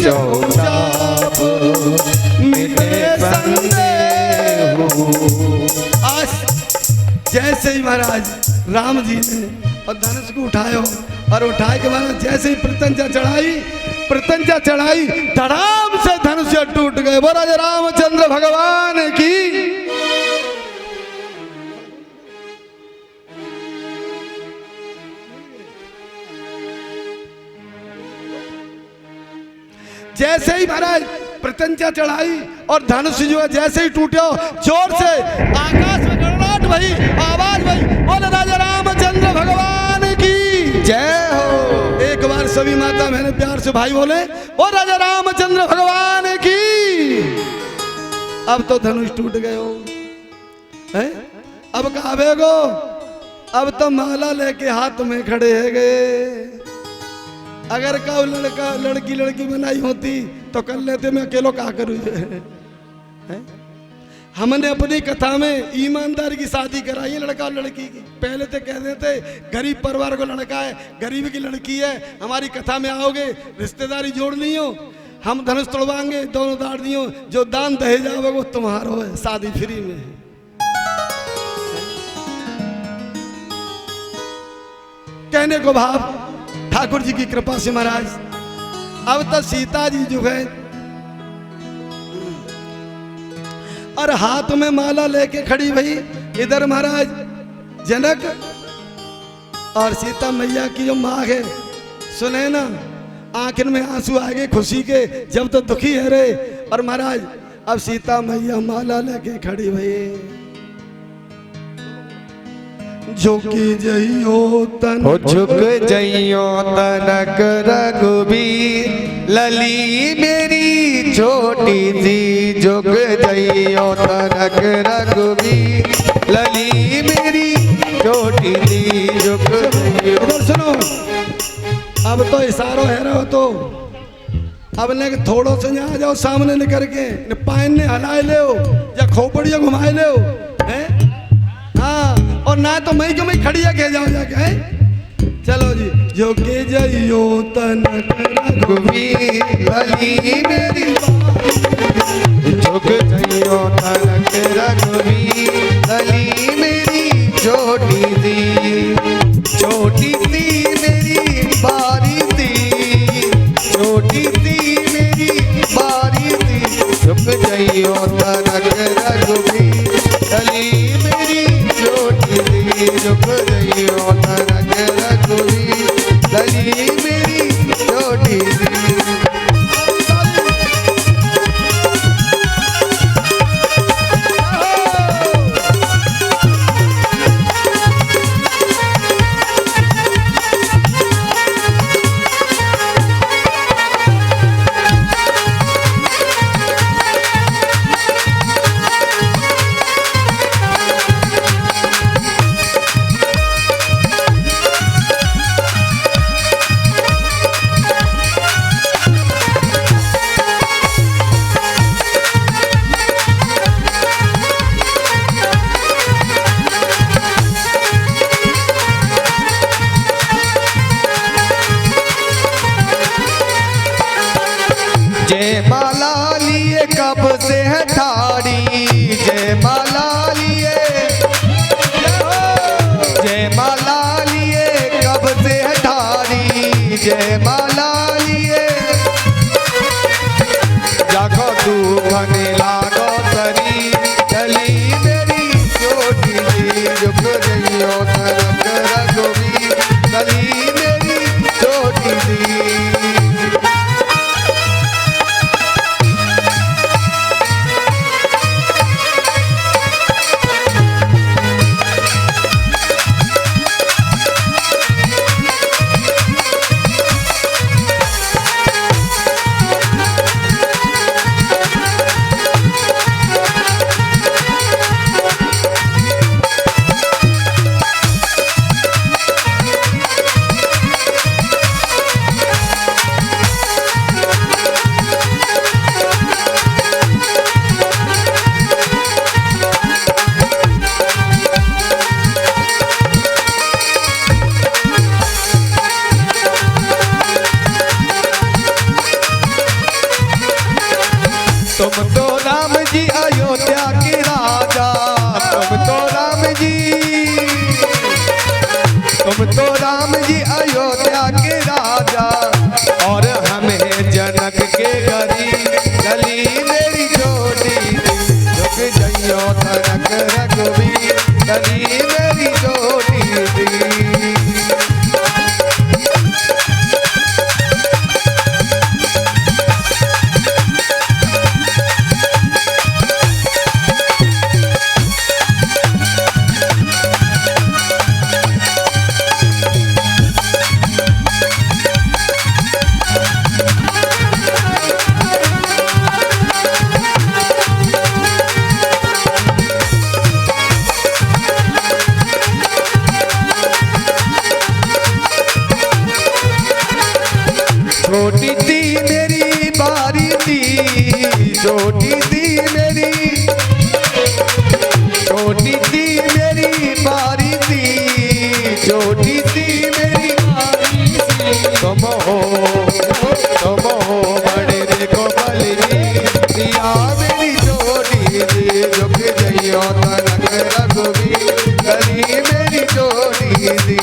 चौचाप मिटे संदेह। आज जैसे ही महाराज राम जी ने और धनुष को उठायो और उठाए के महाराज जैसे ही प्रत्यंचा चढ़ाई धड़ाम से धनुष टूट गए। वो राजा रामचंद्र भगवान की। जैसे ही महाराज प्रत्यंचा चढ़ाई और धनुष जो है जैसे ही टूटे जोर से आकाश में गड़गड़ाहट भई, आवाज भई, बोले राजा रामचंद्र भगवान की जय हो। एक बार सभी माता मैंने प्यार से भाई बोले ओ राजा रामचंद्र भगवान की। अब तो धनुष टूट गए हो हैं? अब कहा बेगो, अब तो माला लेके हाथ में खड़े है गए। अगर का लड़की बनाई होती तो कर लेते, मैं अकेलो क्या करूँ। हमने अपनी कथा में ईमानदारी की शादी कराई है लड़का और लड़की की। पहले तो कह देते गरीब परिवार को लड़का है, गरीब की लड़की है, हमारी कथा में आओगे रिश्तेदारी जोड़नी हो, हम धनुष तोड़वाएंगे, दोनों दाड़ दियो, जो दान दहेज आओगे वो तुम्हारा है, शादी फ्री में है। कहने को भाव ठाकुर जी की कृपा से महाराज अब तक सीता जी जो है और हाथ में माला लेके खड़ी भई। इधर महाराज जनक और सीता मैया की जो माँ है सुने ना, आंखन में आंसू आ गए खुशी के, जब तो दुखी है रे। और महाराज अब सीता मैया माला लेके खड़ी भई। झुकी जइयो तन झुक जइयो तनक रघुबीर, लली मेरी छोटी सी झुक जइयो तनक रघुबीर, लली मेरी छोटी सी झुक जइयो। इधर सुनो, अब तो इशारो है रहो तो अब ने थोड़ो से आ जाओ सामने निकल के, पाइन ने हलाए ले या खोपड़िया घुमाए ले हैं। हाँ, और ना तो मैं क्यों मैं खड़ी है कह जाओ जाके हैं। चलो जी, जो के जइयो तनक रघुबीर, लली मेरी झुक जइयो तनक रघुबीर, लली मेरी छोटी सी मेरी बारी थी, छोटी सी मेरी बारी थी। झुक जइयो तनक रघुबीर, लली मेरी छोटी सी झुक जइयो तनक रघुबीर, लली मेरी छोटी सी। जय माला लिए कब से है ठाड़ी, जय माला लिए, जय माला लिए कब से है ठाड़ी, जय माला लिए। जागो तू घने लागो तरी, लली मेरी छोटी सी झुक जइयो तनक रघुबीर, लली मेरी छोटी सी। तुम तो राम जी अयोध्या के राजा, तुम तो राम जी, तुम तो राम जी अयोध्या के राजा, और हमें जनक के गली मेरी जोड़ी, झुक जइयो जनक रघुवीर गली मेरी जोड़ी दी। छोटी सी मेरी बारी थी, छोटी सी मेरी, छोटी सी मेरी बारी थी, छोटी सी मेरी बारी थी। तुम हो बड़े देखो बलवीर, दिया मेरी जोड़ी दी, झुक जइयो जनक रघुवीर गली मेरी जोड़ी दी।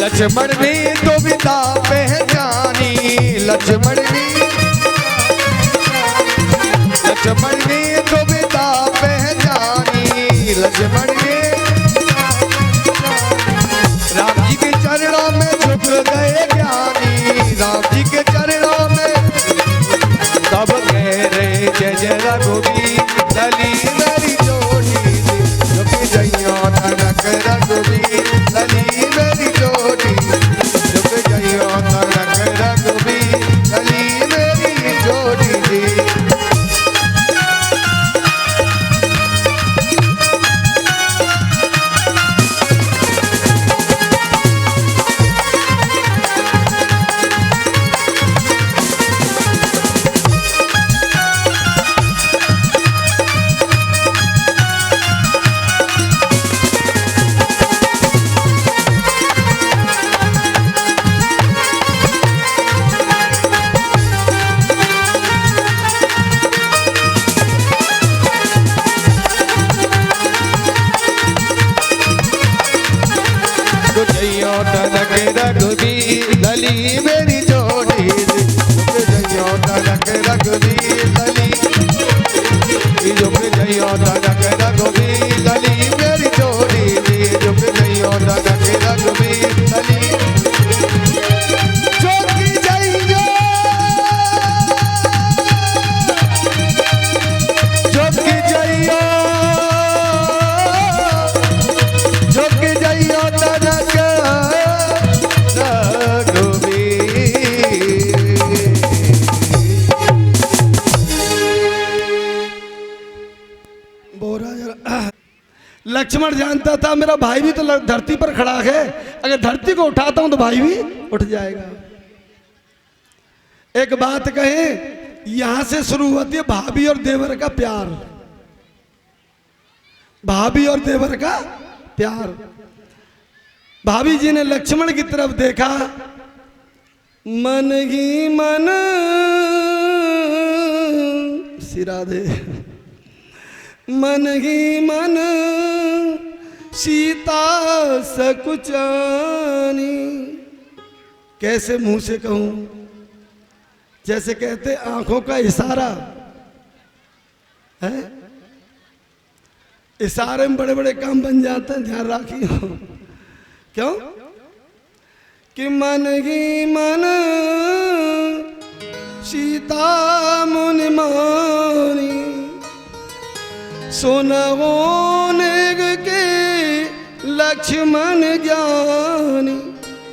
लक्ष्मण ने दुविधा पहचानी, लक्ष्मण ने, लक्ष्मण ने दुविधा पहचानी, लक्ष्मण ने राम जी के चरणों में झुक गए ज्ञानी, राम जी के चरणों में सब कह रहे जय जय रघुवीर गली मेरी जोड़ी दी, झुक जइयो जनक रघुवीर गली मेरी जोड़ी, झुक जइयो जनक रघुवीर गली मेरी जोड़ी दी। जनक रघुवीर गली मेरी जोड़ी दी, झुक जइयो जनक रघुवीर गली, झुक जइयो जनक रघुवीर गली मेरी जोड़ी दी, झुक जइयो जनक रघुवीर गली, झुक जइयो, झुक जइयो, झुक जइयो जनक लक्ष्मण जानता था मेरा भाई भी तो धरती पर खड़ा है, अगर धरती को उठाता हूं तो भाई भी उठ जाएगा। एक बात कहे, यहां से शुरू होती है भाभी और देवर का प्यार, भाभी और देवर का प्यार। भाभी जी ने लक्ष्मण की तरफ देखा, मन ही मन सिरा दे, मन ही मन सीता सकुचानी। कैसे मुंह से कहूं, जैसे कहते आंखों का इशारा है, इशारे में बड़े बड़े काम बन जाते हैं, ध्यान रखियो। क्यों कि मन ही मन सीता मुनि मानी, सुनोने के लक्ष्मण ज्ञानी।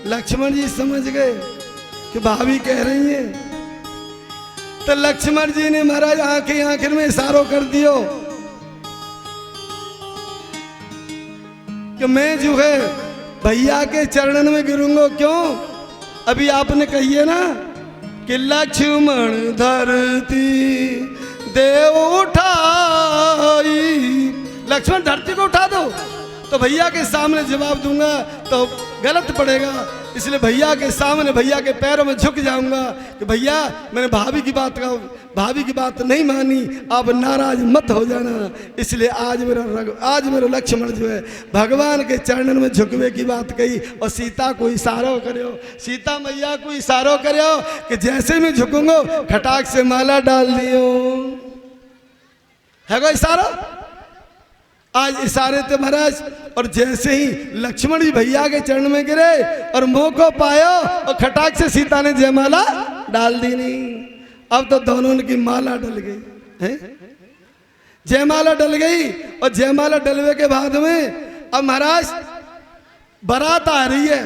लक्ष्मण जी समझ गए कि भाभी कह रही है, तो लक्ष्मण जी ने महाराज आखिर में इशारों कर दियो कि मैं जो है भैया के चरणन में गिरूंगा। क्यों? अभी आपने कही है ना कि लक्ष्मण धरती देव उठाई, लक्ष्मण धरती को उठा दो, तो भैया के सामने जवाब दूंगा तो गलत पड़ेगा, इसलिए भैया के सामने भैया के पैरों में झुक जाऊंगा कि भैया मैंने भाभी की बात नहीं मानी, आप नाराज मत हो जाना। इसलिए आज मेरा लक्ष्मण जो है भगवान के चरणन में झुकवे की बात कही और सीता को इशारा करो, सीता मैया को इशारा करो कि जैसे मैं झुकूंगा खटाक से माला डाल दियो। है वो इशारा? आज इशारे थे महाराज, और जैसे ही लक्ष्मण जी भैया के चरण में गिरे और मुंह को पाया और खटाक से सीता ने जयमाला डाल दी। नहीं, अब तो दोनों की माला डल गई है, जयमाला डल गई। और जयमाला डलवे के बाद में अब महाराज बारात आ रही है,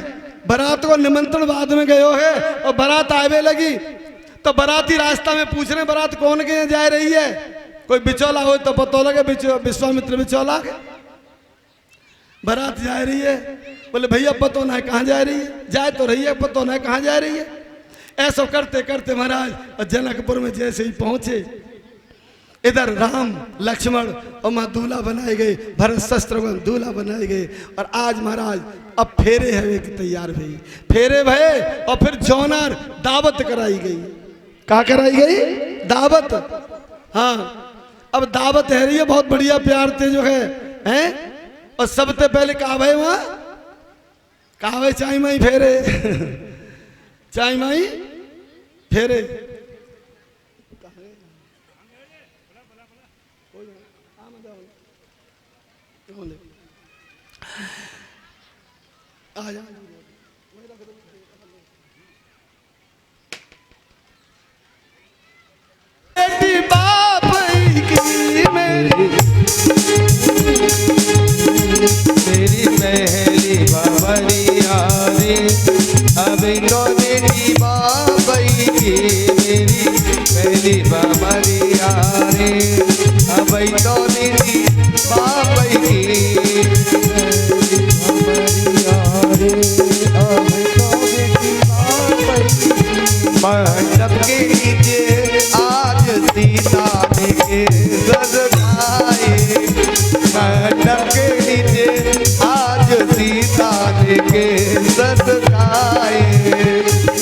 बारात को निमंत्रण बाद में गयो है और बारात आवे लगी, तो बाराती रास्ता में पूछ रहे बारात कौन के यहाँ जा रही है, कोई बिचौला हो तो पता लगे, विश्वामित्र बिचौला के बारात जा रही है। बोले भैया पतो ना है कहाँ जा रही है, जाए तो रही है पतो ना है कहाँ जा रही है। ऐसा करते करते महाराज जनकपुर में जैसे ही पहुंचे, इधर राम लक्ष्मण और माँ दूल्हा बनाए गए, भरत शत्रुघ्न दूल्हा बनाए गए। और आज महाराज अब फेरे है कि तैयार भई, फेरे भये और फिर जौनार दावत कराई गई। कहाँ कराई गई? दावत। हाँ, अब दावत है रही है, बहुत बढ़िया प्यार थे जो है हैं। और सबसे पहले कहा भाई वहां कहा भाई चाय माई फेरे चाय माई फेरे। आ जा बेटी बाप की मेरी पहली बाबरिया रे, अभी तो बेटी बाबई की मेरी पहली बाबरिया रे, अभी तो बेटी बाबई की बाबरिया रे, अभी तो बेटी बाबई की। मंडप के नीचे आज सीता के सजनाए, मंडप के नीचे आज सीता के सजनाए,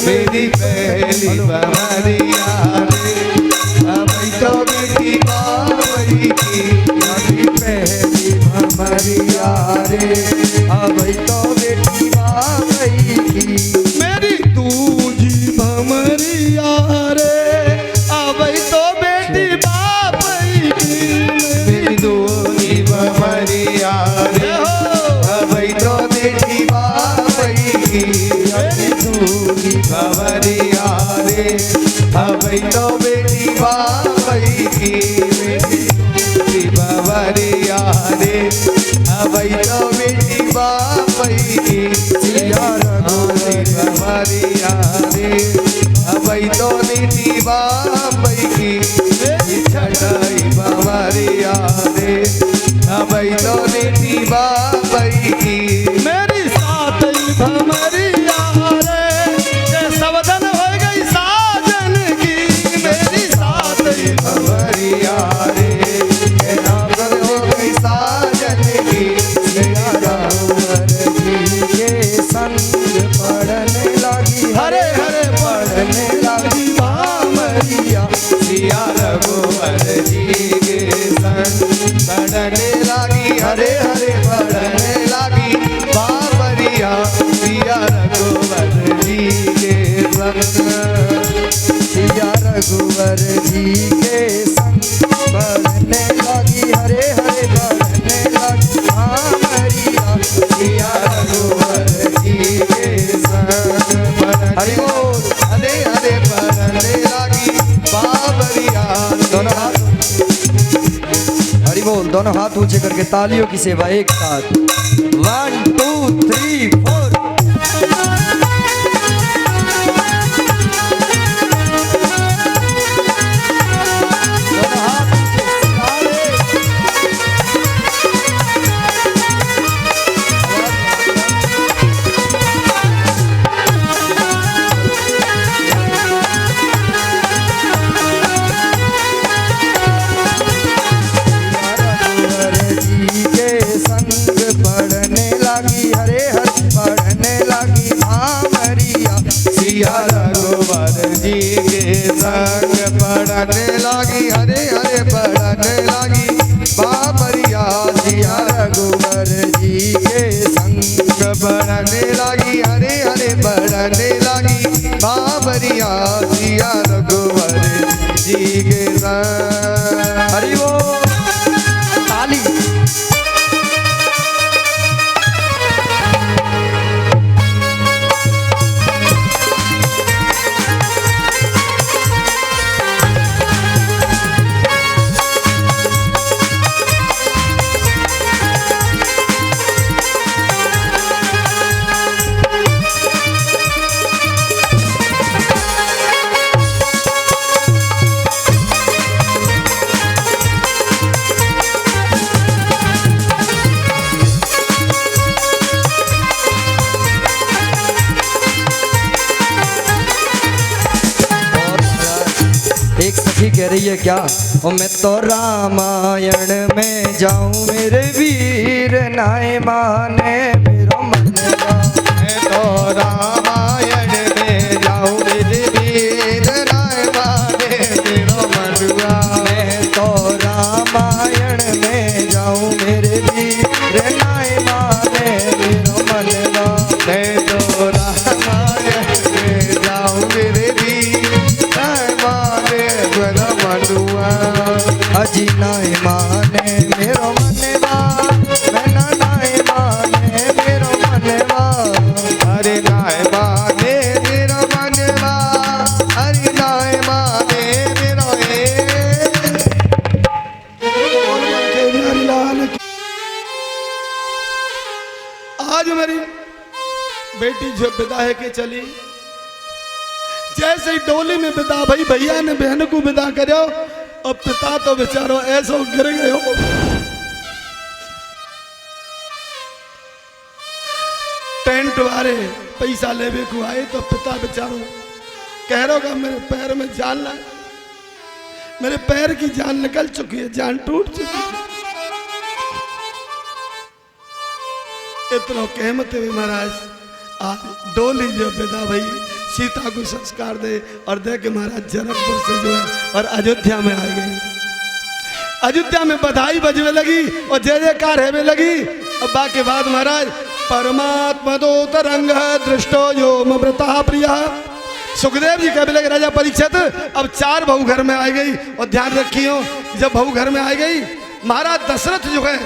मेरी पहली बाबरिया रे, अभी तो बेटी बाबई की मेरी पहली बाबरिया रे, अभी तो बेटी बाबई की मेरी दूजी भमरिया रे, अभी तो बेटी बाबई की मेरी दूजी भमरिया रे, अभी तो बेटी बाबई की मेरी दूजी भमरिया रे, अभी तो बेटी बाबई की मेरी दूजी भमरिया रे, अभी तो बेटी बाबई की भमरिया रे, अभी तो बेटी बाबई की छठाई भमरिया रे, अभी तो बेटी बाबई की मेरी सातई भमरिया रे, ये सावधान हो गई साजन की मेरी सातई भमरिया रे, नागर हो गई साजन की, मेरा रावण जी के संग पढ़ने लगी, हरे हरे पढ़ने लगी भमरिया, सिया रघुवर जी के संग पढ़ने लगी, हरे हरे पढ़ने लगी बाबरिया, सिया रघुवर जी के संग बढ़ने लगी, हरे हरे बढ़ने लगी भामरिया सिया रघुवर जी के संग हरि बोल। हरे हरे बढ़ने लगी बाबरिया। दोनों हाथ हरि बोल, दोनों हाथ ऊंचे करके तालियों की सेवा एक साथ 1 2 3 4। सिया रघुवर जी के संग बढ़ने लगी, हरे हरे बढ़ने लगी बाबरिया। सिया रघुवर जी के संग बढ़ने लगी, हरे हरे बढ़ने लगी बाबरिया। सिया रघुवर जी के संग हरि बोल। ताली कह रही है क्या, ओ मैं तो रामायण में जाऊं मेरे वीर नाय माने मेरो मनवा। मैं तो रामायण में जाऊं मेरे वीर नाय माने मेरो मनवा। मैं तो रामायण में जाऊं मेरे वीर नाय माने मेरो मनवा। मैं तो रामायण में जाऊं मेरे वीर नाय माने मेरो मनवा। अजी नाय माने मेरो मनवा, मैं नाय माने मेरो मनवा। हरे नाय माने मेरो मनवा, हरे नाय माने मेरो आज मेरी बेटी जो विदा है के चली, जैसे ही डोली में विदा भई, भैया ने बहन को विदा करो और पिता तो बेचारो ऐसो गिर गयो। टेंट वाले पैसा लेवे को आए तो पिता बेचारो कह रहा होगा मेरे पैर में जान ना, मेरे पैर की जान निकल चुकी है, जान टूट चुकी है। इतना कहमते हुए महाराज आज डोली जो विदा भई, सीता को संस्कार दे और दे के महाराज जनकपुर से जो है और अयोध्या में आ गई। अयोध्या में बधाई बजने लगी और जय जयकार हेवे लगी। अब बाकी बाद महाराज परमात्मा दो तरंग दृष्टो यो मृता प्रिय। सुखदेव जी कहने लगे राजा परीक्षित अब 4 बहू घर में आ गई, और ध्यान रखियो जब बहू घर में आ गई महाराज दशरथ जो है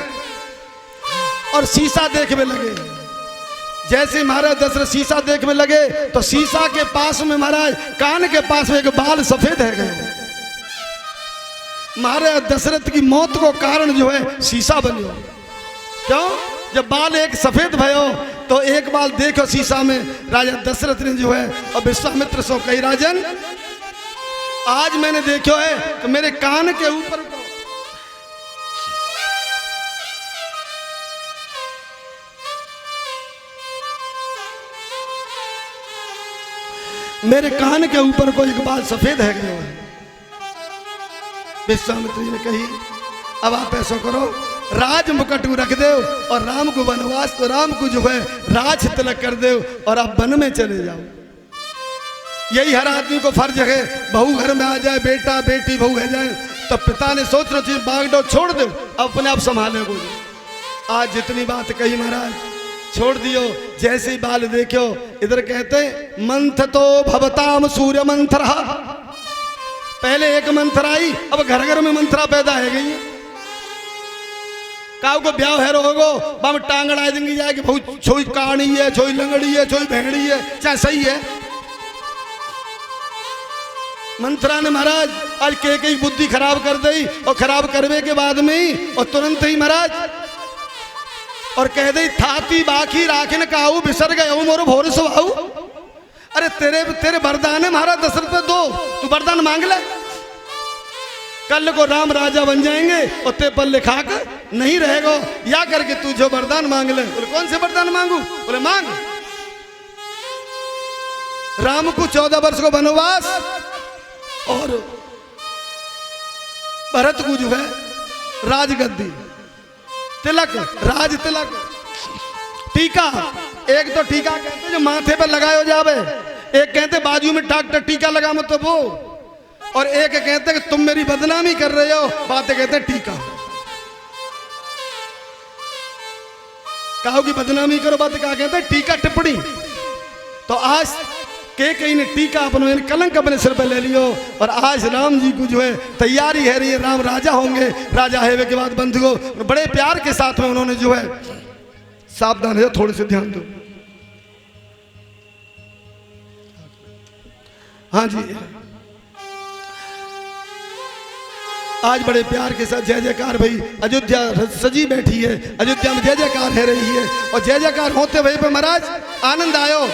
और शीशा देखने लगे। जैसे महाराज दशरथ शीशा देखने लगे तो शीशा के पास में महाराज कान के पास में एक बाल सफेद है गए। महाराज दशरथ की मौत को कारण जो है शीशा बनियो। क्यों? जब बाल एक सफेद भयो तो एक बाल देखो शीशा में, राजा दशरथ ने जो है और विश्वामित्र सो कही राजन आज मैंने देखो है कि मेरे कान के ऊपर मेरे कान के ऊपर कोई एक बाल सफेद है गया है। विश्वामित्र जी ने कही अब आप ऐसा करो राज मुकुट रख दो और राम को वनवास, तो राम को जो है राज तिलक कर दो और आप वन में चले जाओ। यही हर आदमी को फर्ज है, बहू घर में आ जाए, बेटा बेटी बहू है जाए तो पिता ने सोच रही बागडोर छोड़ दो अपने आप संभाले को। आज जितनी बात कही महाराज छोड़ दियो। जैसे ही बाल देखो इधर कहते मंथ तो भवताम सूर्य मंथरा, पहले एक मंत्रा आई, अब घर घर में मंत्रा पैदा है गई है। काऊ को ब्याह है रोगो बम टांगड़ा देंगी जाए कि बहुत छोई कानी है, छोई लंगड़ी है, छोई भेड़ी है, चाहे सही है। मंत्रा ने महाराज आज के बुद्धि खराब कर दी, और खराब करने के बाद में ही और तुरंत ही महाराज और कह दी थाती बाकी राखिन काऊ बिसर गए मोर भोर सुहाऊ। अरे तेरे वरदान है महाराज दशरथ पे दो, तू वरदान मांग ले, कल को राम राजा बन जाएंगे और ते पर लिखा कर नहीं रहेगा, या करके तू जो वरदान मांग ले। बोले कौन से वरदान मांगू? बोले मांग। राम को 14 वर्ष को वनवास और भरत को जो है राजगद्दी, तिलक, राज तिलक, टीका। एक तो टीका कहते जो माथे पर लगाए हो जावे, एक कहते बाजू में डॉक्टर टीका लगा मत तो वो, और एक कहते कि तुम मेरी बदनामी कर रहे हो, बातें कहते टीका। कहो कि बदनामी करो, बातें क्या कहते हैं? टीका टिप्पणी। तो आज के कई ने टीका अपने कलंक अपने सिर पे ले लियो, और आज राम जी को जो है तैयारी है रही है, राम राजा होंगे। राजा है के बाद बंधु को बड़े प्यार के साथ में उन्होंने जो है, सावधान है, थोड़े से ध्यान दो। हाँ जी, आज बड़े प्यार के साथ जय जयकार भाई, अयोध्या सजी बैठी है, अयोध्या में जय जयकार है रही है, और जय जयकार होते हुए पे महाराज आनंद आयो।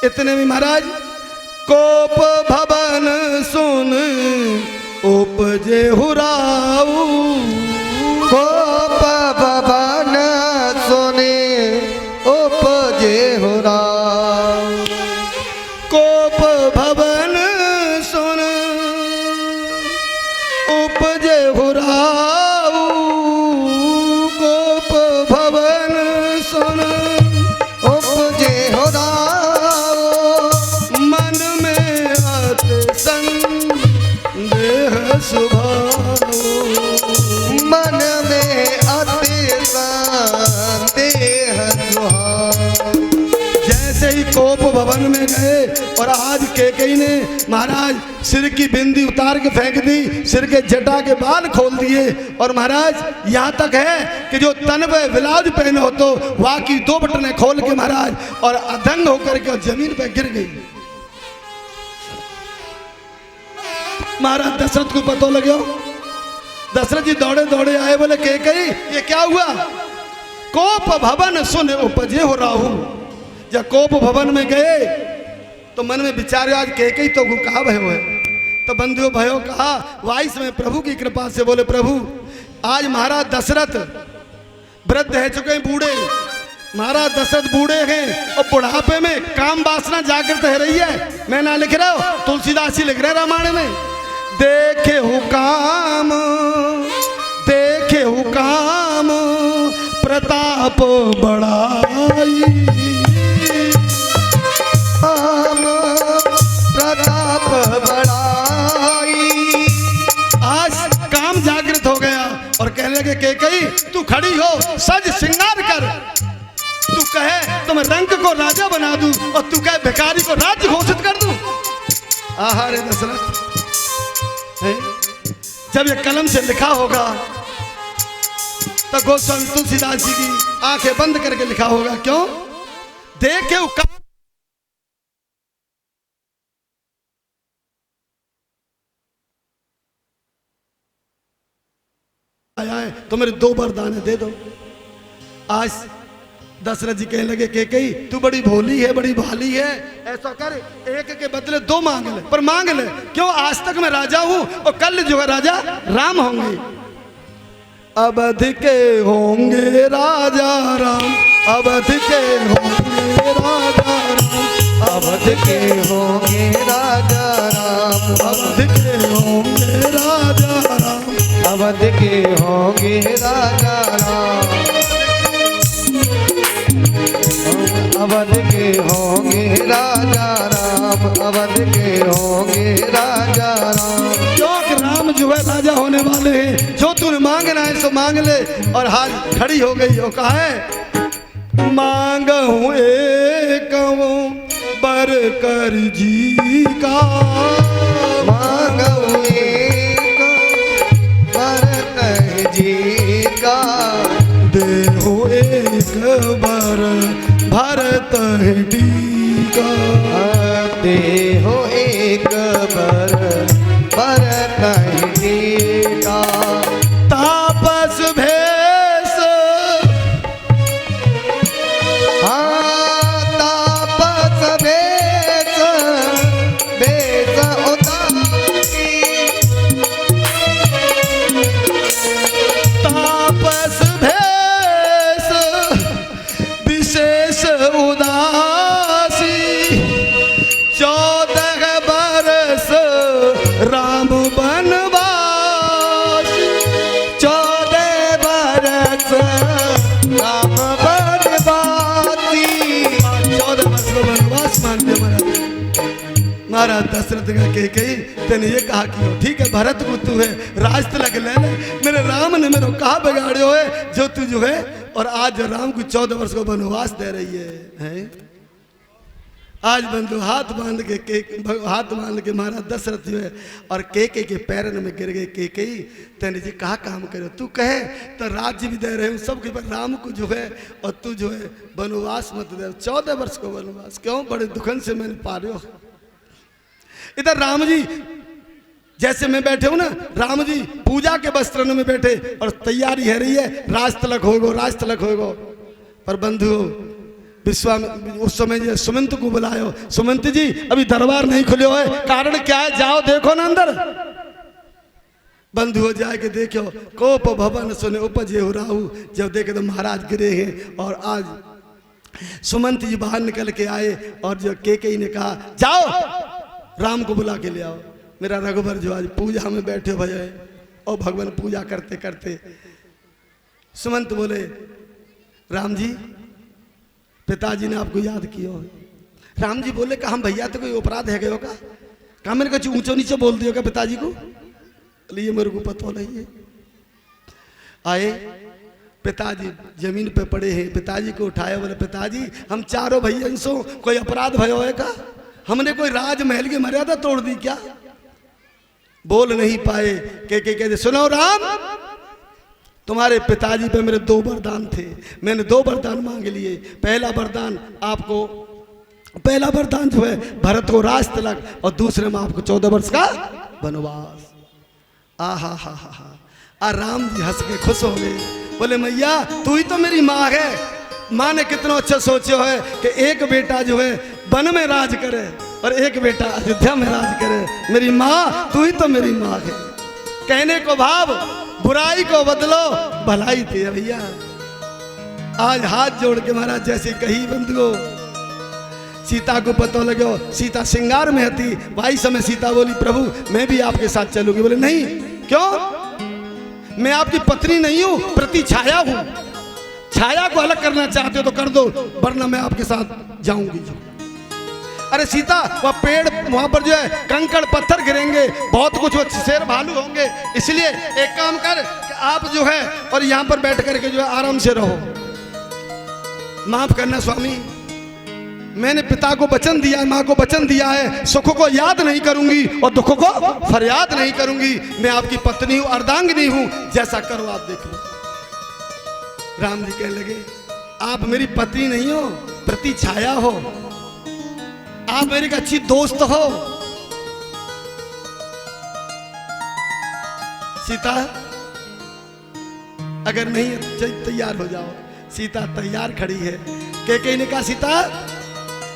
इतने में महाराज कोप भवन सुन उपजे हुराऊ, कोप भवन सुने उपजे हुराऊ, कोप भवन सुन उपजे हुराऊ, कोप भवन सुन उपजे हुराऊ, मन में अति संदेह सुभाऊ, मन में अति संदेह सुहाऊ। जैसे ही कोप भवन में गए और आज केकई ने महाराज सिर की बिंदी उतार के फेंक दी, सिर के जटा के बाल खोल दिए, और महाराज यहाँ तक है कि जो तन पे ब्लाउज पहने हो तो वहाँ की 2 बटनें खोल के महाराज और अदंग होकर के जमीन पे गिर गई। महाराज दशरथ को पता लगे, दशरथ जी दौड़े दौड़े आए, बोले केकई ये क्या हुआ? कोप भवन सुन उपजे हो राहू। जब कोप भवन में गए तो मन में विचार आज केकई तो कहा भयो है, तो बंधुओं भयो कहा वाइस में प्रभु की कृपा से बोले प्रभु आज महाराज दशरथ वृद्ध है चुके हैं, बूढ़े महाराज दशरथ बूढ़े हैं और बुढ़ापे में काम वासना जागृत है रही है। मैं ना लिख रहा हूं, तुलसीदास जी लिख रहे रामायण में, देखे हु काम, देखे हु काम प्रताप बढ़ाई, हम प्रताप बढ़ाई। आज काम जागृत हो गया और कहने लगे केकई तू खड़ी हो, सज श्रृंगार कर, तू कहे तो मैं रंग को राजा बना दूं और तू कहे भिखारी को राज्य घोषित कर दूं। आहा रे दशरथ, जब ये कलम से लिखा होगा तो गोस्वामी तुलसीदास जी की आंखें बंद करके लिखा होगा। क्यों? देखे आया है तो मेरे 2 वरदान दे दो। आज दशरथ जी कहने लगे केकई तू बड़ी भोली है, बड़ी भाली है, ऐसा कर एक के बदले 2 मांग ले, पर मांग ले। क्यों? आज तक मैं राजा हूं और कल जो है राजा राम होंगे, अवध के होंगे राजा राम, अवध के होंगे राजा राम, अवध के होंगे राजा राम, अवध के होंगे राजा राम, अवध के होंगे राजा राम, अवध के होंगे राजा राम, अवध के होंगे राजा राम। क्योंकि राम जो है राजा होने वाले हैं, जो तूने मांगना है सो मांग ले। और हाथ खड़ी हो गई और कहा है मांगू एक बर कर जी का, मांगऊ एक भरत जी का। देहो एक बार भरत टीका। देहो एक बार भरत जी का। तापस भेष हाँ तापस भेष भेष उतारी। तापस भेष विशेष उदासी। 14 बरस राम बनवासी। 14 बरस राम बनवासी। 14 वर्ष को वनवास मान लिया महाराज दशरथ का कही तेने ये कहा कि हो ठीक है भरत को तू है राज तिलक ले ले। मेरे राम ने मेरे कहा बिगाड़ियो है जो तू जो है। और आज जो राम को 14 वर्ष को वनवास दे रही है? आज बंधु हाथ बांध के महाराज दशरथ जो है और के पैरन में गिर गए। कही तेने जी कहा काम करे तू कहे तो राज्य भी दे रहे हूँ सब के पर राम को जो है और तू जो है वनवास मत दे। 14 वर्ष को वनवास क्यों? बड़े दुखन से मैंने पा रहे हो। इधर राम जी जैसे मैं बैठे हूं ना, राम जी पूजा के वस्त्र में बैठे और तैयारी है रही है राज तिलक होगो राज तिलक होगो। पर बंधु उस समय जो सुमंत को बुलायो, सुमंत जी अभी दरबार नहीं खुले है, कारण क्या है? जाओ देखो ना अंदर। बंधु हो जाके देखो कोप भवन सुने उपजे हो राहु। जब देखे तो महाराज गिरे हैं और आज सुमंत जी बाहर निकल के आए और जो के ने कहा जाओ राम को बुला के ले आओ। मेरा रघुबर जो आज पूजा में बैठे भैया और भगवान पूजा करते करते सुमंत बोले राम जी पिताजी ने आपको याद किया। राम जी बोले कहा हम भैया तो कोई अपराध है गयो का? कहा मैंने कुछ ऊंचो नीचे बोल दिया क्या पिताजी को? ये मेरे को पता नहीं है। आए पिताजी जमीन पे पड़े हैं, पिताजी को उठाए बोले पिताजी हम चारों भैया सो कोई अपराध भयो है का? हमने कोई राजमहल की मर्यादा तोड़ दी क्या? बोल नहीं पाए। कहते सुनो राम तुम्हारे पिताजी पे मेरे 2 वरदान थे, मैंने 2 वरदान मांग लिए। पहला वरदान आपको, पहला वरदान जो है भरत को राज तिलक और दूसरे में आपको 14 वर्ष का वनवास। आ हा हा हा हा। राम जी हंस के खुश हो गए, बोले मैया तू ही तो मेरी माँ है। माँ ने कितना अच्छा सोचो है कि एक बेटा जो है वन में राज करे और एक बेटा अयोध्या में राज करे। मेरी माँ तू ही तो मेरी माँ है। कहने को भाव बुराई को बदलो भलाई थी भैया। आज हाथ जोड़ के महाराज जैसे कही बंधुओं सीता को पता लगे सीता श्रृंगार में थी। भाई समय सीता बोली प्रभु मैं भी आपके साथ चलूंगी। बोले नहीं क्यों? मैं आपकी पत्नी नहीं हूं, प्रति छाया हूं। छाया को अलग करना चाहते हो तो कर दो वरना मैं आपके साथ जाऊंगी। अरे सीता वह पेड़ वहां पर जो है कंकड़ पत्थर गिरेंगे, बहुत कुछ शेर भालू होंगे, इसलिए एक काम कर कि आप जो है और यहाँ पर बैठ करके जो है आराम से रहो। माफ करना स्वामी मैंने पिता को वचन दिया है, माँ को वचन दिया है, सुख को याद नहीं करूंगी और दुख को फरियाद नहीं करूंगी। मैं आपकी पत्नी हूँ, अर्धांगिनी हूँ, जैसा करो आप देख लो। राम जी कहने लगे आप मेरी पत्नी नहीं हो, प्रति छाया हो, आप मेरी अच्छी दोस्त हो। सीता अगर नहीं तैयार हो जाओ। सीता तैयार खड़ी है। के ने कहा सीता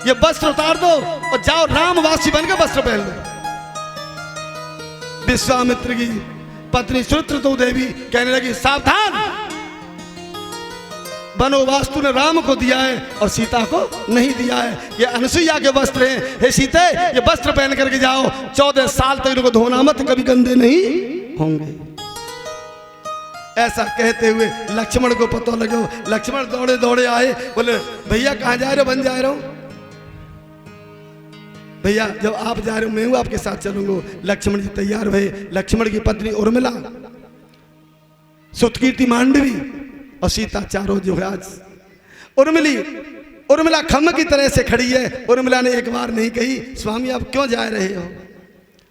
ये वस्त्र उतार दो और जाओ रामवासी बनकर वस्त्र पहन लो। विश्वामित्र की पत्नी सुत्रतो देवी कहने लगी सावधान, वनवास तूने राम को दिया है और सीता को नहीं दिया है। ये अनसुईया के वस्त्र हैं। हे सीते ये वस्त्र पहन करके जाओ, 14 साल तक इनको धोना मत, कभी गंदे नहीं होंगे। ऐसा कहते हुए लक्ष्मण को पता लगे। लक्ष्मण दौड़े दौड़े आए, बोले भैया कहाँ जा रहे हो? बन जा रहा हूं भैया, जब आप जा रहे हो मैं हूं आपके साथ चलूंगा। लक्ष्मण जी तैयार हुए। लक्ष्मण की पत्नी उर्मिला, सुतकीर्ति मांडवी और सीता चारों जो है आज उर्मिला खम्भ की तरह से खड़ी है। उर्मिला ने एक बार नहीं कही स्वामी आप क्यों जा रहे हो?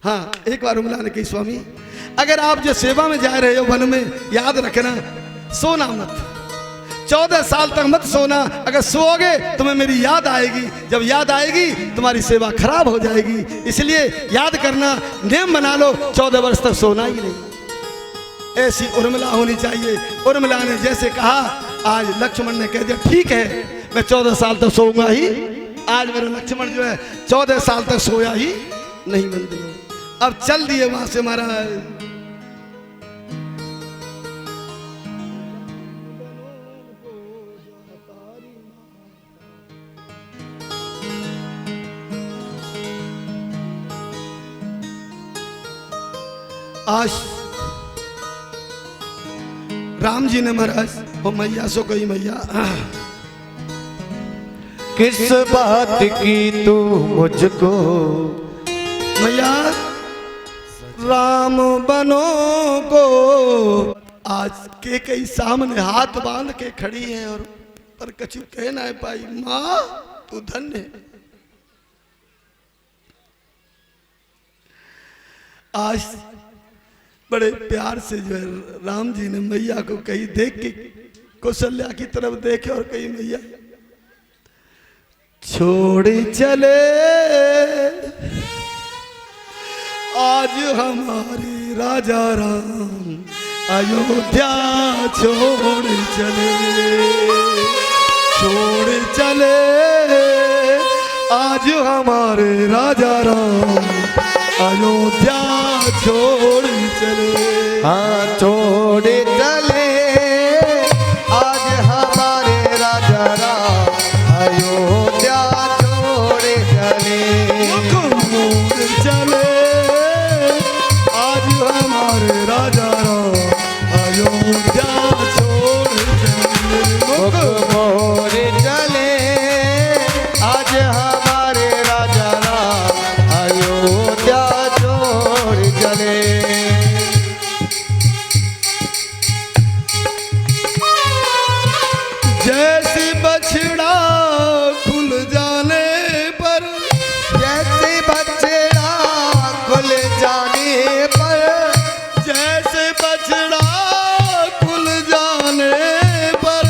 हाँ, एक बार उमला ने कही, स्वामी अगर आप जो सेवा में जा रहे हो वन में, याद रखना सोना मत, 14 साल तक मत सोना। अगर सोओगे तुम्हें मेरी याद आएगी, जब याद आएगी तुम्हारी सेवा खराब हो जाएगी। इसलिए याद करना, नियम बना लो, 14 वर्ष तक सोना ही नहीं। ऐसी उर्मिला होनी चाहिए। उर्मिला ने जैसे कहा, आज लक्ष्मण ने कह दिया ठीक है मैं 14 साल तक सोऊंगा ही। आज मेरा लक्ष्मण जो है 14 साल तक सोया ही नहीं मंदिर में। अब चल दिए वहां से महाराज। आज राम जी ने महाराज वो मैया सो कही, मैया किस बात की तू मुझको, मैया राम बनो को। आज के कई सामने हाथ बांध के खड़ी है और पर कछु कह ना पाई, माँ तू धन्य है। आज बड़े प्यार से जो है राम जी ने मैया को कही, देख के कौशल्या की तरफ देखे और कही, मैया छोड़ चले आज हमारे राजा राम, अयोध्या छोड़ चले, छोड़ चले आज हमारे राजा राम, अयोध्या छोड़ चले। हाँ छोड़ चले आज हमारे राजा राम, अयोध्या छोड़ चले। छोड़ चले आज हमारे राजा राम, अयोध्या छोड़ चले। मोर चले आज हमारे राजा राम, अयोध्या छोड़ चले। जैसे बछड़ा खुल जाने पर, जैसे बछड़ा खुल जाने पर, जैसे बछड़ा खुल जाने पर,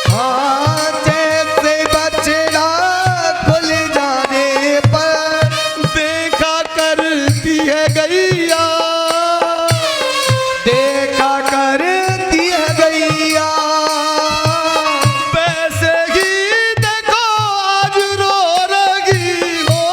हाँ जैसे बछड़ा खुल जाने पर, देखा करती है गैया, देखा करती है गैया, वैसे ही देखो आज रो रही हो।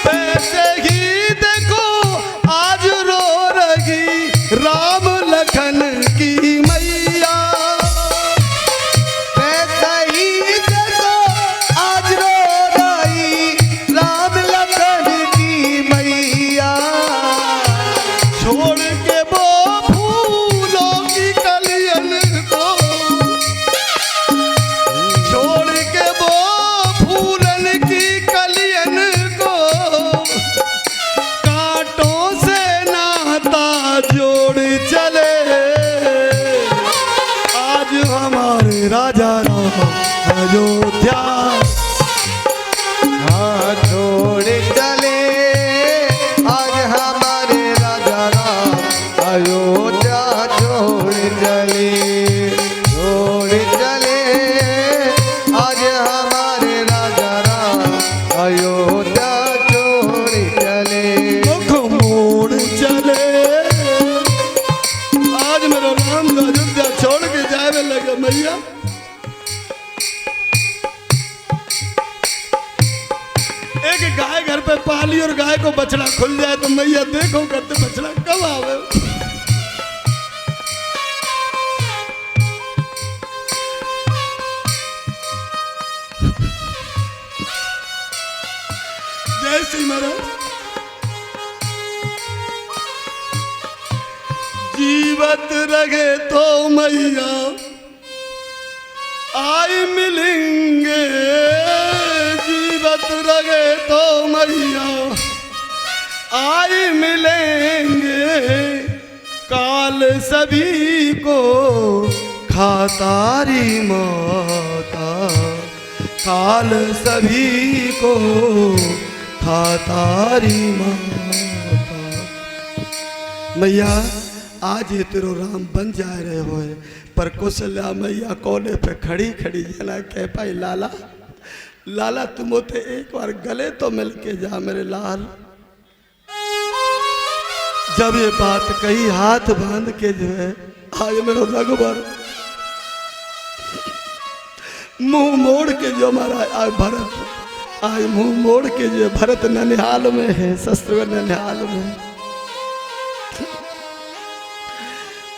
वैसे ही देखो आज रो रही राम लखन की मैया, वैसा ही देखो आज रो रही राम लखन की मैया। छोड़ के वो फूलों की कलियन को, छोड़ के वो फूलन की कलियन को, कांटों से नाता जोड़ चले आज हमारे राजा राम, अयोध्या। हाँ छोड़ चले आज हमारे राजा राम, अयोध्या छोड़ चले, छोड़ चले आज हमारे राजा राम, अयोध्या छोड़ चले। मुख मोड़ चले आज मेरा राम अयोध्या छोड़ के जाने लगा। मैया एक गाय घर पे पाली और गाय को बछड़ा खुल जाए तो मैया देखो करते बछड़ा कब आवे। जय श्री महाराज। जीवत रहे तो मैया आई मिलेंगे, लगे तो मैया आई मिलेंगे, काल सभी को खातारी माता, काल सभी को खातारी माता। मैया आज ये तेरो राम बन जा रहे हो, पर कौशल्या मैया कोने पे खड़ी खड़ी जना कह पाई, लाला लाला तुम होते एक बार गले तो मिल के जा मेरे लाल। जब ये बात कही हाथ बांध के जो है आज मेरा रघुबर मुंह मोड़ के जो हमारा आज भरत आज मुंह मोड़ के जो भरत ननिहाल में है, शस्त्र ननिहाल में।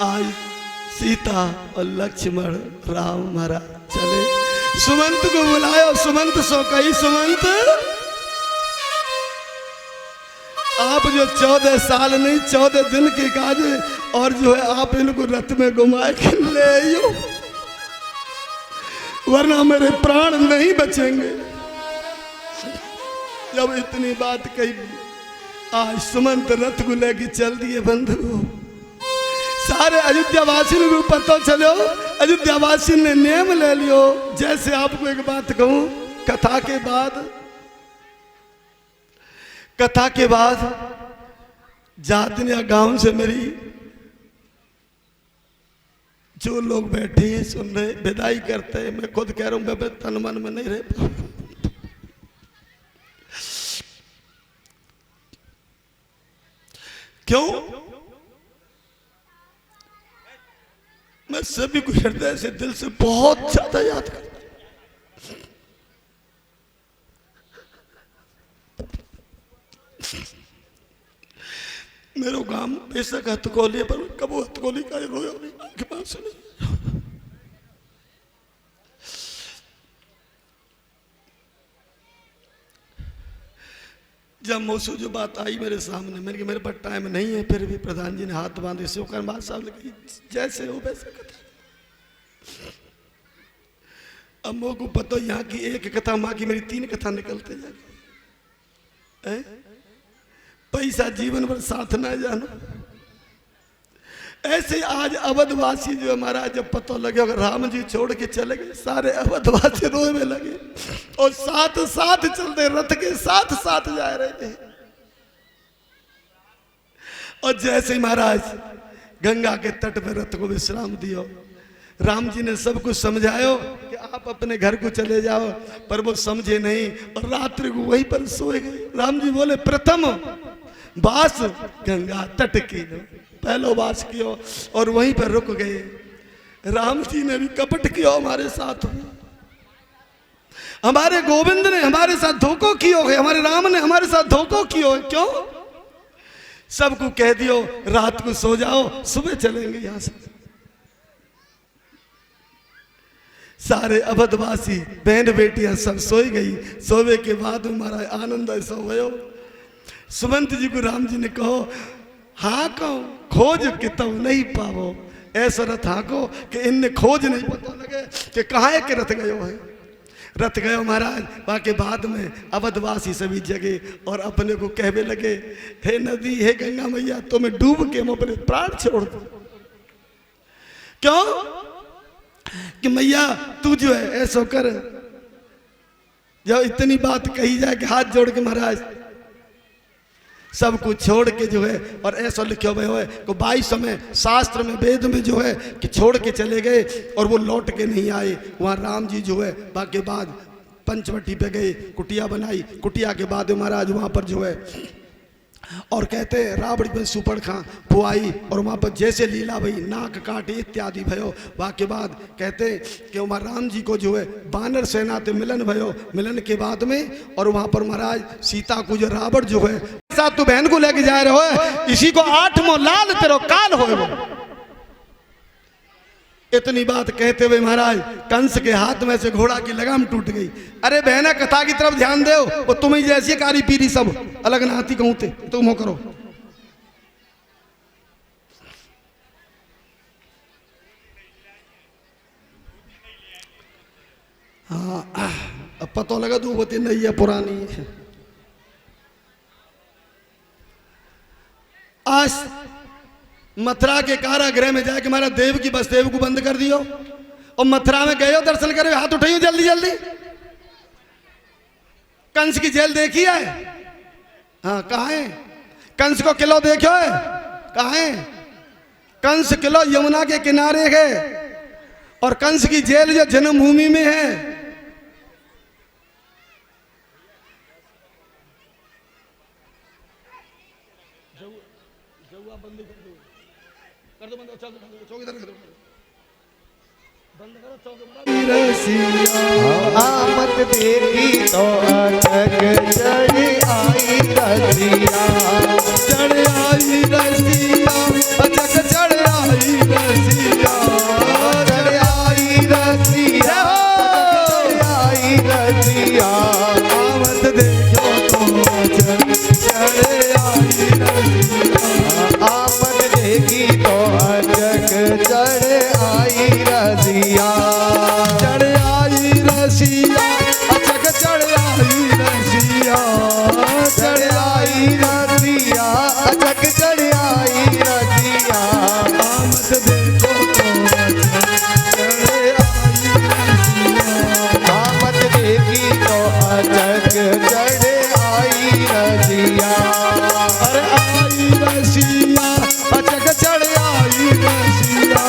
आज सीता और लक्ष्मण राम महाराज चले, सुमंत को बुलाया, सुमंत सो कही, सुमंत आप जो 14 साल नहीं 14 दिन के काज और जो है आप इनको रथ में घुमा के ले आइयो, वरना मेरे प्राण नहीं बचेंगे। जब इतनी बात कही आज सुमंत रथ को लेके चल दिए बंधु। सारे अयोध्यावासी को पता चलो, अयोध्यावासी ने नियम ले लियो। जैसे आपको एक बात कहूं, कथा के बाद जातनिया गांव से मेरी जो लोग बैठे हैं सुन रहे विदाई करते हैं, मैं खुद कह रहा हूं मैं तन मन में नहीं रह पाऊं। क्यों? मैं सभी को हृदय से दिल से बहुत ज्यादा याद करता हूं। मेरे गांव बेशक हथकौली पर कब हथकौली का रोया नहीं, आंखें पास नहीं। जब मौसू जो बात आई मेरे सामने, मैंने कहा मेरे पास टाइम नहीं है, फिर भी प्रधान जी ने हाथ बांधे शिवकर बात साहब ने कही जैसे हो वैसे कथा। अब मोह को पता यहाँ की एक कथा माँ की मेरी 3 कथा निकलते जाए। पैसा जीवन भर साथ ना जानो। ऐसे आज अवधवासी जो हमारा जब पता लगे अगर राम जी छोड़ के चले गए, सारे अवधवासी रोने लगे और साथ साथ चलते रथ के साथ साथ जा रहे थे। और जैसे ही महाराज गंगा के तट पर रथ को विश्राम दियो, राम जी ने सब कुछ समझायो कि आप अपने घर को चले जाओ, पर वो समझे नहीं और रात्रि को वहीं पर सोए गए। राम जी बोले प्रथम वास गंगा तट की, पहलो वास कियो और वहीं पर रुक गए। राम जी ने भी कपट किया हमारे साथ, हमारे गोविंद ने हमारे साथ धोखा किया है, हमारे राम ने हमारे साथ धोखा किया है। क्यों? सबको कह दियो रात को सो जाओ, सुबह चलेंगे यहां से। सारे अवधवासी बहन बेटियां सब सोई गई। सोवे के बाद हमारा आनंद ऐसा हो। सुमंत जी को राम जी ने कहो हाँ कहो खोज कितव नहीं पावो, ऐसा रथ हाँको कि इनने खोज नहीं पता लगे कि कहाँ के रथ गयो है। रथ गयो महाराज। बाकी बाद में अवधवासी सभी जगह और अपने को कहने लगे हे नदी हे गंगा मैया तुम्हें डूब के हम अपने प्राण छोड़ दो। क्यों? कि मैया तू जो है ऐसा कर। जब इतनी बात कही जाए कि हाथ जोड़ के महाराज सब कुछ छोड़ के जो है, और ऐसा लिखे हुए हो को 22 में शास्त्र में वेद में जो है कि छोड़ के चले गए और वो लौट के नहीं आए। वहाँ राम जी जो है बाकी बाद पंचवटी पे गए, कुटिया बनाई, कुटिया के बाद महाराज वहाँ पर जो है और कहते हैं रावण में सुपड़ खां पुआई और वहाँ पर जैसे लीला भई नाक काटे इत्यादि भयो। वहाँ के बाद कहते हैं कि वहाँ राम जी को जो है बानर सेना से मिलन भयो। मिलन के बाद में और वहाँ पर महाराज सीता को जो रावण जो है साथ तो बहन को लेके जा रहे हो, इसी को 8 लाल तेरो काल हो। इतनी बात कहते हुए महाराज कंस के हाथ में से घोड़ा की लगाम टूट गई। अरे बहना कथा की तरफ ध्यान दो, वो तुम्हें जैसी कारी पीरी सब अलग नाती कहूं थे तुम हो करो। हाँ अब पता लगा तू बती नहीं है पुरानी। आज मथुरा के कारागृह में जाके हमारा देव की बसदेव को बंद कर दियो और मथुरा में गए हो दर्शन करे, हाथ उठाइयो जल्दी जल्दी। कंस की जेल देखी है? हाँ कहाँ है? कंस को किलो देखो है? कहाँ है? कंस किलो यमुना के किनारे है और कंस की जेल जो जन्मभूमि में है। आमद देखी तो अटक चढ़ आई रसिया, चढ़ आई रसिया, अचक चढ़ आई रसिया, चढ़ आई रसिया, चढ़ आई रसिया। आमद देखो तो अचक चढ़ आई रसिया, आमद देखी तो अटक चढ़ आई रसिया, चढ़ आई रसिया, अचक चढ़ आई रसिया, चढ़ आई रसिया, अटक चढ़ आई रसिया। आमद देखो तो अचक चढ़ आई रसिया, आमद देखी तो अटक चढ़ आई रसिया। अरे आई रसिया, अचक चढ़ आई रसिया,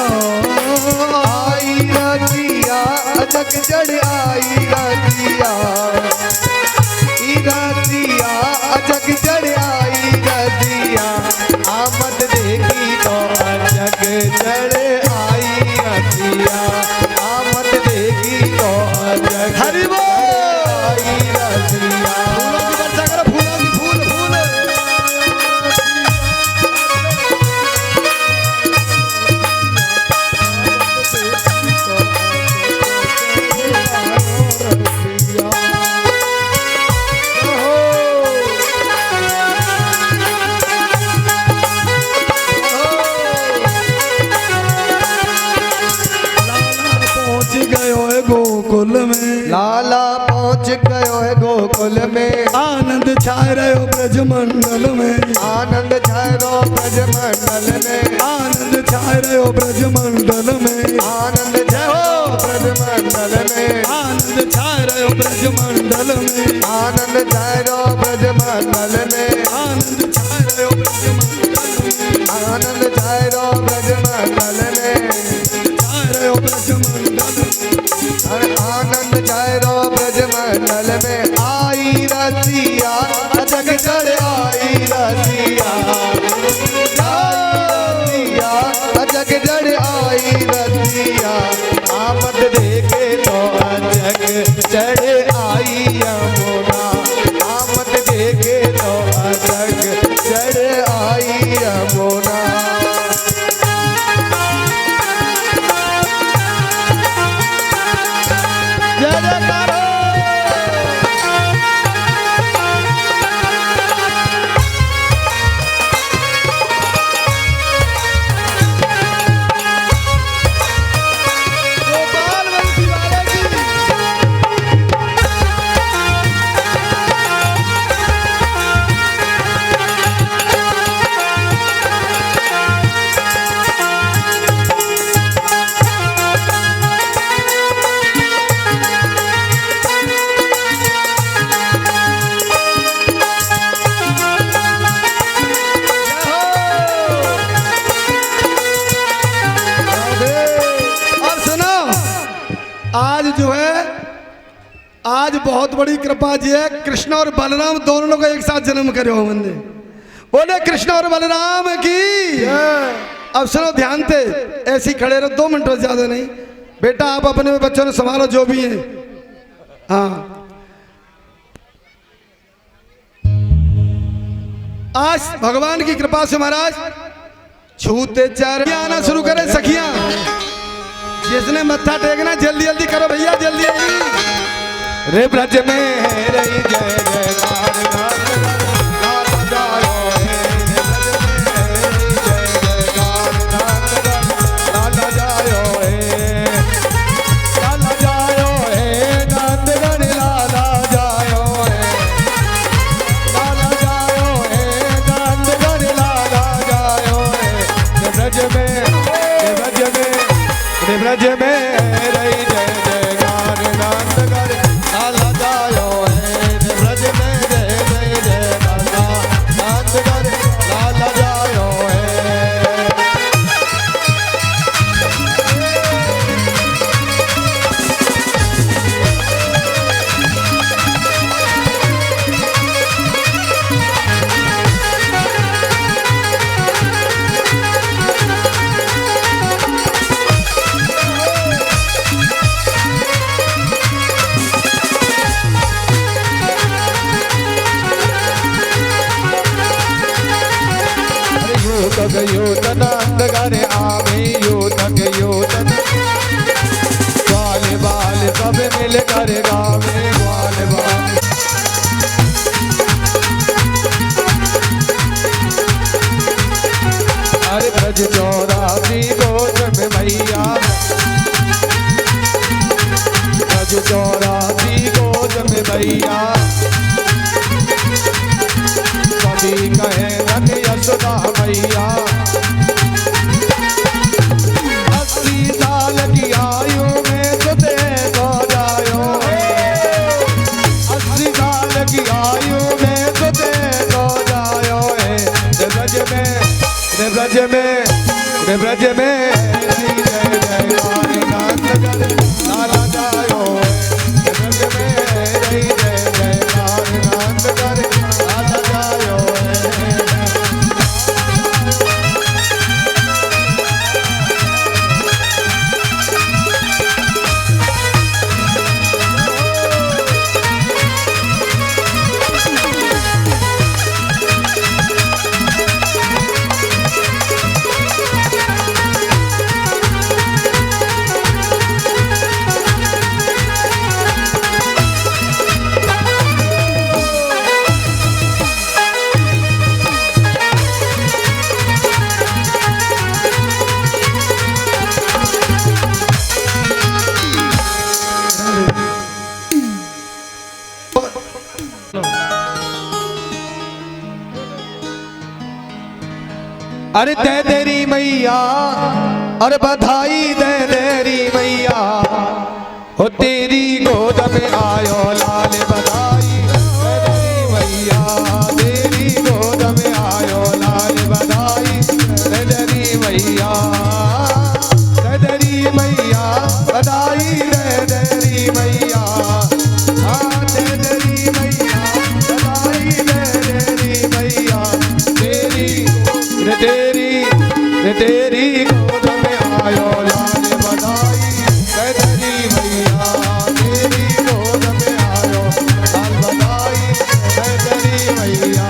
आई रसिया, अटक चढ़ आई रसिया, ई रसिया, अटक चढ़ आई रसिया। आमद देखी तो अटक चढ़ आई रसिया, आमद देखी तो अटक हरि बोल। आई रसिया। फूलों की वर्षा करो, फूलों की फूल फूल। पहुंच गयो है गोकुल में, लाला पहुंच गयो है गोकुल में, आनंद छाए रहो ब्रजमंडल में, आनंद छायो ब्रजमंडल में, आनंद छाए रहो ब्रजमंडल में, आनंद छायो ब्रजमंडल में, आनंद छाए रहो ब्रजमंडल में, आनंद छायो ब्रजमंडल में, आनंद छाए रहो ब्रजमंडल में, आनंद छायो ब्रजमंडल में, छाए रहो ब्रजमंडल में। हर आनंद छायो ब्रजमंडल में। आई रसिया, अटक चढ़ आई रसिया, आई रसिया, अटक चढ़ आई रसिया। आमद देखे तो अटक चढ़ आई यमुना, आमद देखे तो अटक चढ़ आई यमुना। जय जयकार हो। गोपाल बंसी वाले की। और सुनो, आज जो है, आज बहुत बड़ी कृपा जी है। कृष्ण और बलराम दोनों लोग एक साथ जन्म करे हो मंदिर। बोले कृष्ण और बलराम की। अब सुनो ध्यान से, ऐसे ही खड़े रहो 2 मिनट से ज्यादा नहीं। बेटा आप अपने बच्चों ने संभालो जो भी है। हाँ आज भगवान की कृपा से महाराज छूते चार आना शुरू करें सखियां। जिसने मत्था टेकना जल्दी जल्दी करो भैया, जल्दी जल्दी। रे ब्रज में है रही जय जयकार, नाथ जायो है, रे ब्रज में है रही जय जयकार, नाथ जायो है, नाथ जायो है, नंदगण लाल ब्रज में रही जय जयकार नंद घर लाला जायो है ब्रज में जय जय जयकार नंद घर लाला जायो है। योतन अंधकार आवे योतक योतन ग्वाल बाल सब मिल कर गावे ग्वाल बाल। अरे ब्रज चौरासी गोद में मैया ब्रज चौरासी गोद में मैया कभी कहे रन यशोदा मैया। 80 साल की आयु में तो देखो जायो 80 साल की आयु में तो देखो जायो है ब्रज में जय जयकार नंद घर लाला जायो ब्रज में जय जयकार नंद घर लाला जायो अरे दे तेरी मैया और बधाई दे तेरी मैया हो तेरी गोद में आयो लाल बधाई दे तेरी मैया तेरी गोद में आयो लाल बधाई दे तेरी मैया दे तेरी मैया बधाई दे तेरी मैया हाँ दे तेरी मैया बधाई दे तेरी मैया तेरी गोद में आयो लाल बधाई दे तेरी मैया तेरी गोद में आयो लाल बधाई दे तेरी मैया।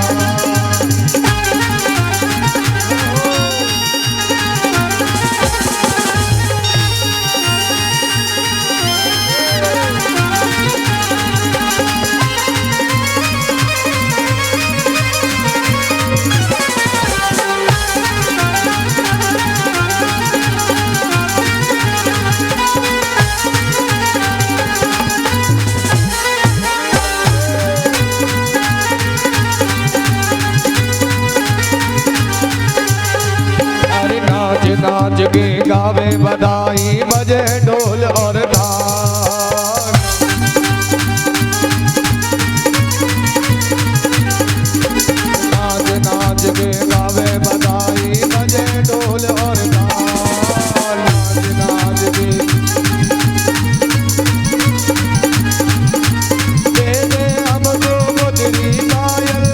नाच के गावे बधाई बजे ढोल और ताल नाच नाच के गावे बधाई बजे ढोल और ताल नाच नाच के दे दे हमको मोदरी पायल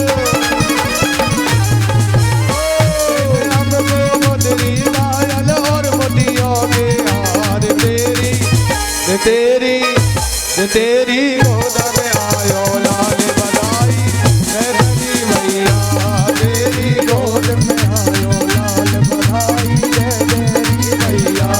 तेरी गोद में आयो लाल बधाई दे तेरी मैया तेरी गोद में आयो लाल बधाई दे तेरी मैया।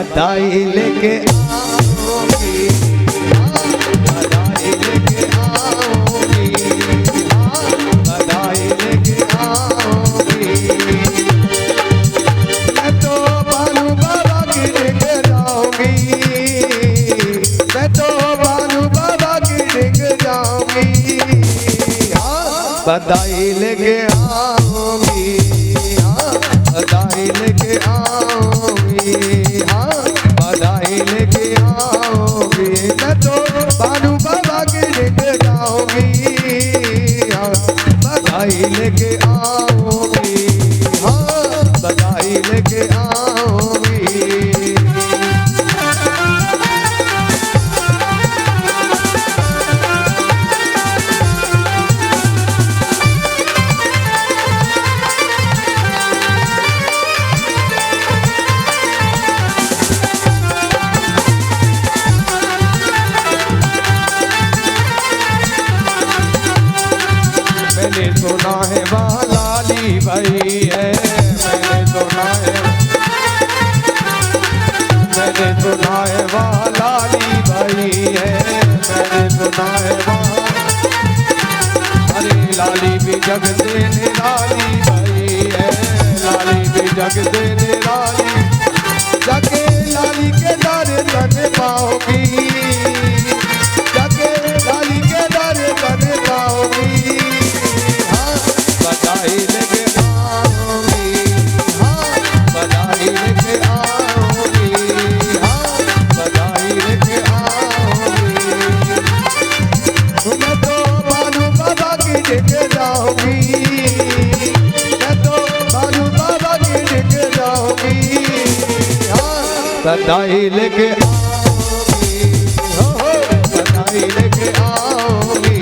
बधाई लेके आओगी, हाँ, बधाई लेके आओगी, हाँ, बधाई लेके आओगी। मैं तो भानु बाबा की लेके जाऊंगी, मैं तो भानु बाबा की लेके जाऊंगी, हाँ, बधाई लेके आऊंगी, हाँ, बधाई लेके आऊंगी, हाँ, बधाई लेके आऊंगी। मैं तो भानु बाबा की लेके जाऊंगी, हाँ, बधाई लेके आऊंगी, हाँ, बधाई लेके आऊंगी। मैंने सुना है वहाँ लाली भाई है, मैंने सुना है, मैंने सुना है वहाँ लाली भाई है, मैंने सुना है वहाँ, अरे लाली भी जग देने लाली भाई है, लाली भी जग देने लाली, जाके लाली के दर्शन पाओगी, जाके लाली के दर्शन पाओगी, हाँ, बधाई लेके आऊंगी, हाँ, बधाई लेके आऊंगी, हाँ, बधाई लेके आऊंगी। मैं तो भानु बाबा की लेके जाऊंगी, मैं तो भानु बाबा की लेके जाऊंगी, हाँ, बधाई लेके आऊंगी, हो बधाई लेके आऊंगी।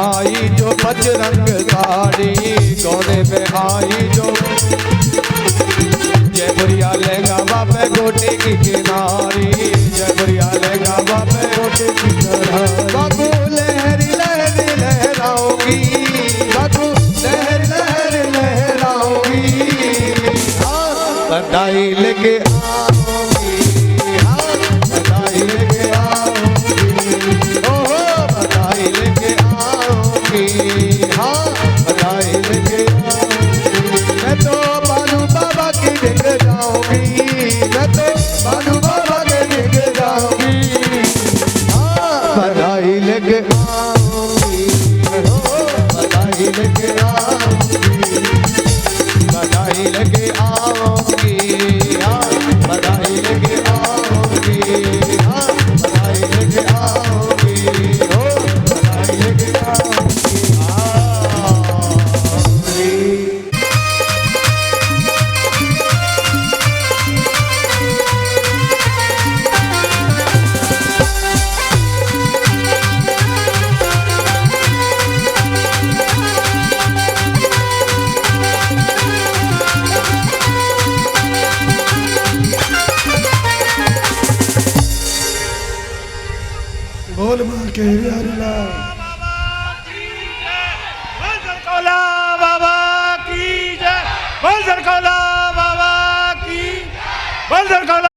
आई जो बजरंग गाड़ी, गौरे में आई जो जयपुरिया लहंगा बापे गोटे की किनारी, जयपुरिया लहंगा बापे गोटे की किनारी। बाबू लहरी लहरी लहराओगी, बाबू लहरी लहरी लहराओगी, हाँ, बधाई लेके आओगी, हाँ, बधाई लेके आओगी, ओहो बधाई लेके आओगी, हाँ, बधाई लेके आओगी। मैं तो भानु बाबा की लेके जाऊंगी, मैं तो भानु बाबा के लेके जाऊंगी, हाँ, बधाई लेके आऊंगी, हो बधाई लेके आऊंगी, बधाई लेके आऊंगी, हाँ, बधाई लेके आऊंगी, हाँ, बधाई लेके आऊंगी, हो बधाई लेके आऊंगी, आऊंगी। बोल माँ के हरियारी लाल। बाबा की जय, बोल सरकौला बाबा की, बोल सरकौला।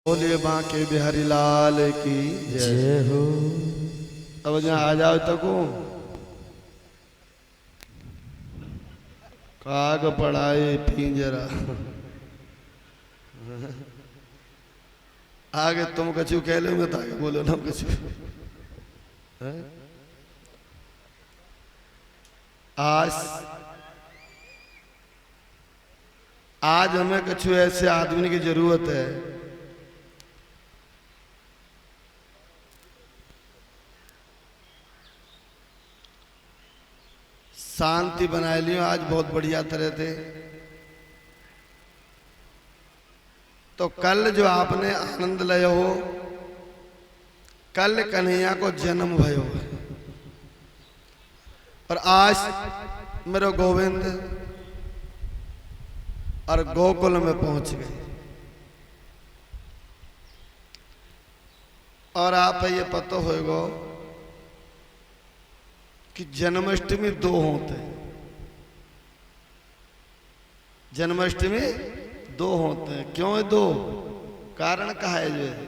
बोले बांके बिहारी लाल की जय हो। अब जहाँ आ जाओ तक काग पड़ाए पिंजरा आगे तुम कछु कह लो मैं ताके बोलो ना कछु। आज हमें कछु ऐसे आदमी की जरूरत है शांति बनाए लियो। आज बहुत बढ़िया तरह थे तो कल जो आपने आनंद लियो हो, कल कन्हैया को जन्म भयो और आज मेरे गोविंद और गोकुल में पहुंच गए। और आप ये पता होगा कि जन्माष्टमी 2 होते हैं, जन्माष्टमी 2 होते हैं। क्यों है 2? कारण कहा है जो है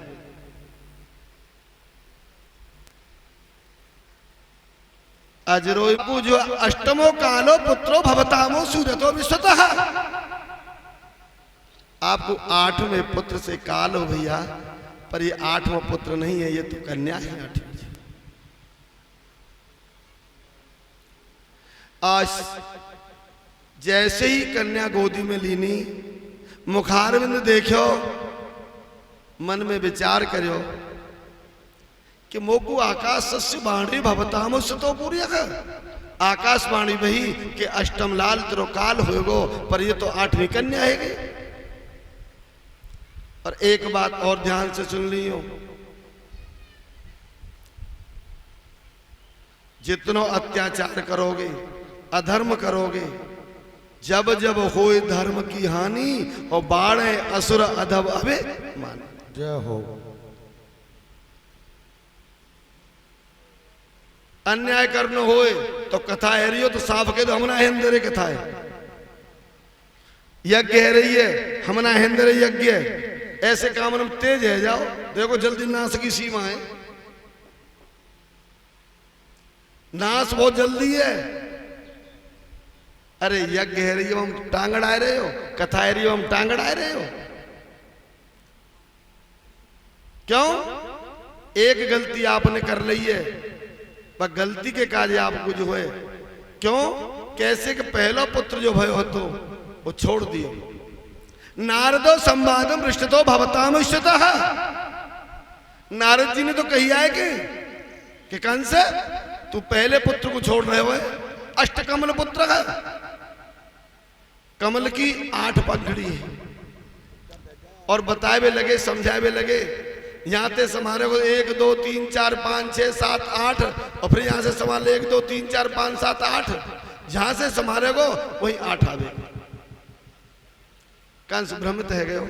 अजरो जो अष्टमो कालो पुत्रो भवतामो सूरतो विश्वतः। आपको 8वें पुत्र से काल हो भैया, पर ये 8वां पुत्र नहीं है, ये तो कन्या है 8वीं। आज जैसे ही कन्या गोदी में लीनी, मुखारविंद देखो, मन में विचार करो कि मोकु आकाशस्य वाणी भवतामो सतो पूरी। आकाशवाणी वही कि अष्टम लाल तेरो काल होगो, पर ये तो 8वीं कन्या है। और एक बात और ध्यान से सुन लियो, जितनो अत्याचार करोगे, अधर्म करोगे, जब जब होए धर्म की हानि और बाढ़े असुर अधब अबे मान। जय हो। अन्याय करने होए तो कथा है रही हो तो साफ कह दो हमना हेंदरे कथा है, यज्ञ है रही है हमना हेंदरे यज्ञ है। ऐसे काम में तेज है जाओ, देखो जल्दी नाश की सीमा है, नाश बहुत जल्दी है। अरे यज्ञ है रही हो हम टांग अड़ाए रहे हो, कथा है रही हो हम टांग अड़ाए रहे हो। क्यों? एक गलती आपने कर ली है, पर गलती के कार्य आपको जो है क्यों कैसे कि पहला पुत्र जो भयो तो वो छोड़ दियो। नारदो संवादम पृष्ठतो भवताम इष्टतः। नारद जी ने तो कही है कि कंस तू पहले पुत्र को छोड़ रहे हो, अष्टकमल पुत्र है, कमल की 8 पगड़ी है। और बताए भी लगे, समझाए भी लगे, यहाँ से समारे को 1 2 3 4 5 6 7 8 और फिर यहाँ से संभाले 1 2 3 4 5 7 8, जहां से समारे को वही 8 आवे। कंस भ्रमित है गयो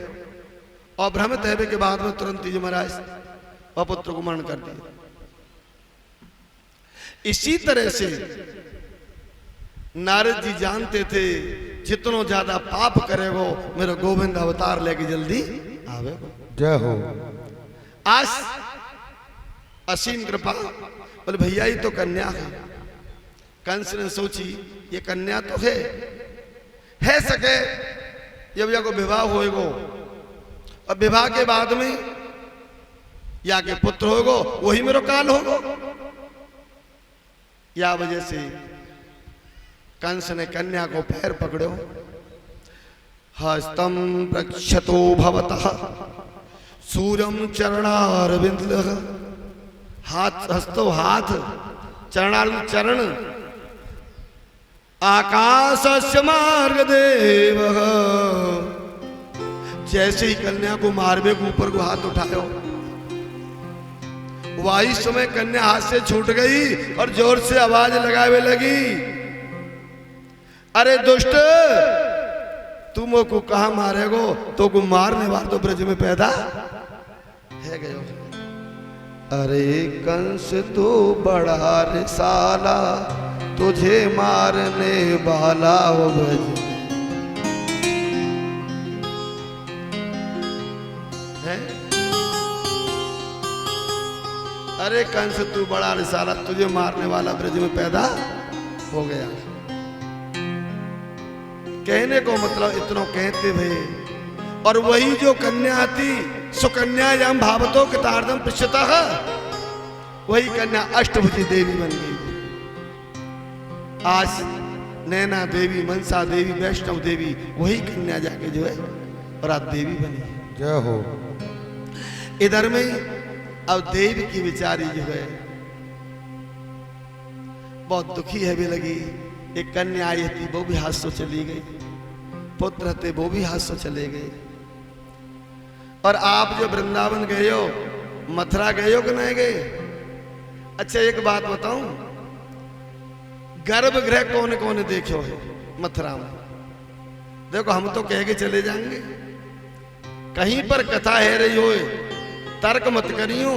और भ्रमित है के बाद में तुरंत ही महाराज पुत्र को मरण कर दिया। इसी तरह से नारद जी जानते थे जितनो ज्यादा पाप करेगो मेरा गोविंद अवतार लेके जल्दी आवे। जय हो। आज असीम कृपा, बोले भैया ये तो कन्या है। कंस ने सोची ये कन्या तो है सके जब या को विवाह होएगो और विवाह के बाद में या के पुत्र होगो वही मेरो काल होगो। या वजह से कंस ने कन्या को पैर पकड़ो, हस्तम प्रक्षतो भवतः सूर्यम चरणारविंद। हाथ हस्तो हाथ, चरणारविंद चरण, आकाशस्य मार्ग देव। जैसे ही कन्या को मारवे के ऊपर को हाथ उठायो, वही समय कन्या हाथ से छूट गई और जोर से आवाज लगावे लगी, अरे दुष्ट तुम को कहा मारेगो, तो को मारने वाला तो ब्रज में पैदा है गयो। अरे कंस तू बड़ा रिसाला, तुझे मारने वाला वो ब्रज है। अरे कंस तू बड़ा रिसाला, तुझे मारने वाला ब्रज में पैदा हो गया। कहने को मतलब इतना कहते भे। और वही जो कन्या थी सुकन्यायाम भावतो कृतार्थम पृष्ठतः, वही कन्या अष्टभुजी देवी बन गई। आज नैना देवी, मनसा देवी, वैष्णव देवी, वही कन्या जाके जो है और आज देवी बनी। जय हो। इधर में अब देवी की बेचारी जो है बहुत दुखी है भी लगी। एक कन्या आई थी वो भी हाथ से चली गई, पुत्र थे वो भी हाथ से चले गए। और आप जो वृंदावन गए हो, मथुरा गए हो कि नहीं गए? अच्छा एक बात बताऊं, गर्भगृह कौन कौन देखे हो मथुरा में? देखो हम तो कह के चले जाएंगे, कहीं पर कथा है रही हो, तर्क मत करियो,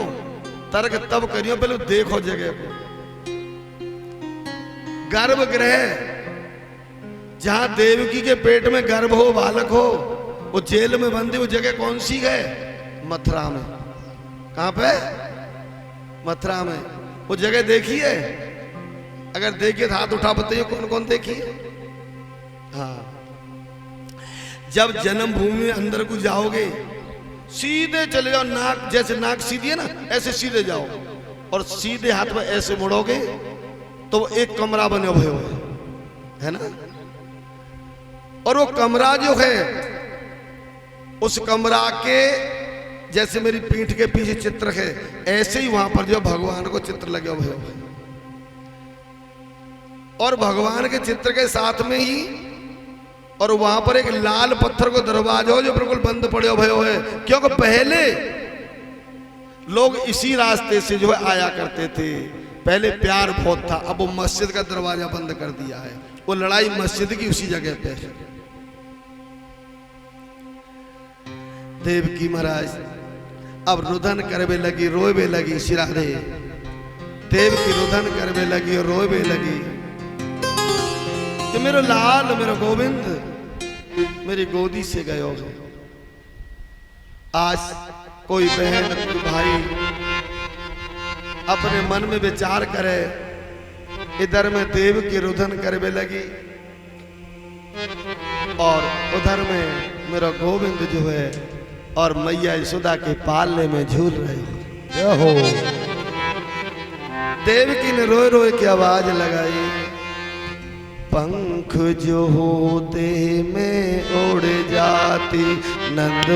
तर्क तब करियो पहले देखो जगह को। गर्भगृह जहां देवकी के पेट में गर्भ हो, बालक हो, वो जेल में बंदी, वो जगह कौन सी है? मथुरा में। कहां पे? मथुरा में। वो जगह देखी है? अगर देखिए तो हाथ उठा बताइए कौन कौन देखी है? हाँ, जब जन्मभूमि में अंदर को जाओगे सीधे चले जाओ, नाक जैसे नाक सीधी है ना, ऐसे सीधे जाओ और सीधे हाथ में ऐसे मुड़ोगे तो एक कमरा बने हुए है ना। और वो कमरा जो है, उस कमरा के जैसे मेरी पीठ के पीछे चित्र है, ऐसे ही वहां पर जो भगवान को चित्र लगे हुए हैं। और भगवान के चित्र के साथ में ही और वहां पर एक लाल पत्थर को दरवाजा हो जो बिल्कुल बंद पड़े हुए है, क्योंकि पहले लोग इसी रास्ते से जो है आया करते थे। पहले प्यार बहुत था, अब वो मस्जिद का दरवाजा बंद कर दिया है। वो लड़ाई मस्जिद की उसी जगह पे है। देवकी महाराज अब रुदन करवे लगी, रोवे लगी। श्री राधे देवकी रुदन करवे लगी और रोवे लगी कि मेरो लाल, मेरो गोविंद मेरी गोदी से गए हो। आज कोई बहन, कोई भाई अपने मन में विचार करे, इधर में देव की रुदन करवे लगी और उधर में मेरा गोविंद जो है और मैया यशोदा के पालने में झूल रहे हो। जय हो। देवकी ने रोए रोए की आवाज लगाई, पंख जो होते में उड़ जाती नंद